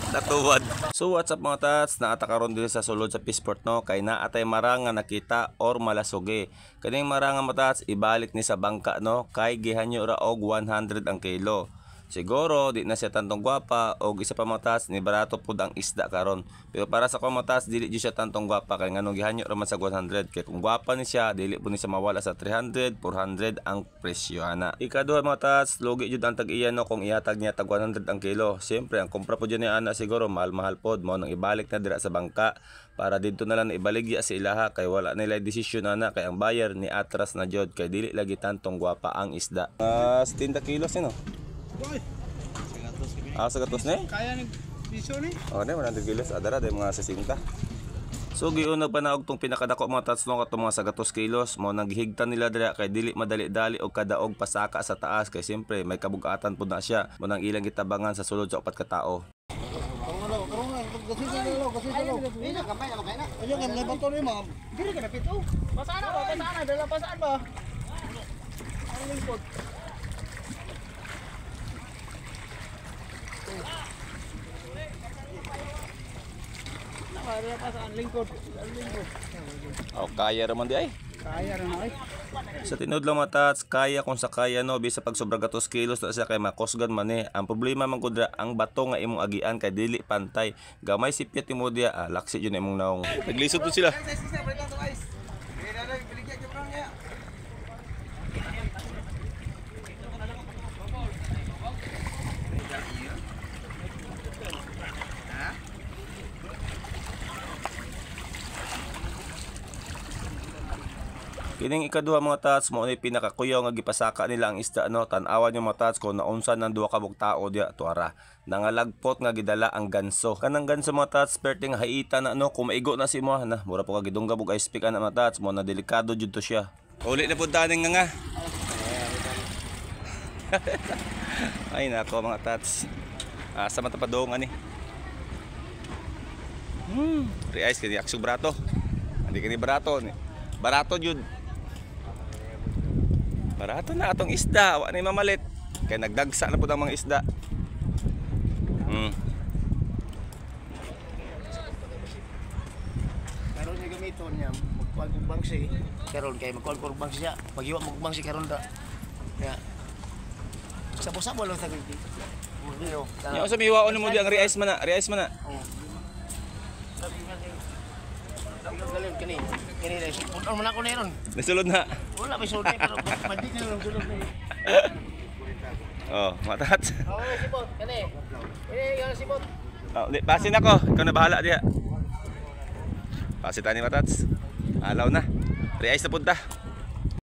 Natuwad. So what's up mga tats, naata karon dili sa sulod sa Peaceport no, kay naatay marang nga nakita or malasugi. Kaning marang nga mga tats ibalik ni sa bangka no, kay gihanyo ra og 100 ang kilo. Siguro di na siya tantong gwapa og isa pa mga tats ni barato pud ang isda karon. Pero para sa ko mga tats dili jud siya tantong gwapa kay nganong gihanyo ra man sa 100, kay kung gwapa ni siya dili pud ni siya mawala sa 300, 400 ang presyo ana. Ikaduha mga tats, lugi jud ang tag-iya no kung ihatag niya tag 100 ang kilo. Siyempre ang kumpra pud ni ana siguro mahal-mahal pod mo nang ibalik na dira sa bangka para didto na lang ibaligya sa ilaha kay wala nila desisyon ana kay ang buyer ni atras na jud kay dili lagi tantong gwapa ang isda. 70 kilos no. Sagatos ni? Kaya ng piso ni? Oh, ne 100 kilos adara day mga 60. So giunag pa na og tong pinakadako mga tats no katong mga sagatos kilos mo naghigtan nila dira kay dili madali-dali og kadaog pasaka sa taas kay siyempre may kabug-atan pud na siya mo nang ilang gitabangan sa sulod sa upat ka tawo. Oh, kaya raman di ay. Kaya rin ay. Sa tinud lang mga tats, kaya kung sa kaya no, bisa pag sobra gatos kilos na siya kay makosgan man eh. Ang problema man kudra ang bato nga imong agian kay dili pantay. Gamay sipyat imo dia, laksi jud imong naong. Naglisod to sila. Kining ikaduha mga tats mo ni pinakakuyaw nga gipasaka nila ang isda no, tan-awan yung mga tats ko naunsan ng duha ka bug tao dia tuara. Nangalagpot nga gidala ang ganso. Kanang ganso mga tats perting haita na no, kung maigo na si mo na mura po ka gidungga bug ice pick ana mga tats mo na delikado jud to siya. Uli na pud daning nga. Ay nako mga tats. Sa mata padong ani. Re-ice kini aksug barato. Hindi kini barato ni. Barato jud. Barato na atong isda, wa na mamalit. Kaya nagdagsa na po ang mga isda. Karon niya gamiton niya, magkuhan kong bangsi. Karon kay magkuhan kong bangsi siya. Pag-iwa mo bangsi karon da. Kaya, sabo-sabo lang sa gildi. Yung sa miwaon mo di ang re-ice man na, re-ice man na. Galing kini. Kini dai. Punta man ako neron. Nasulod na. Wala may sulod pero mandi na lang sulod ni. Oh, matat. Oh, sipot kani. Yang sipot. Oh, pasin ako. Ikaw na bahala diha. Pasin tani matats. Alaw na. Re-ice na punta.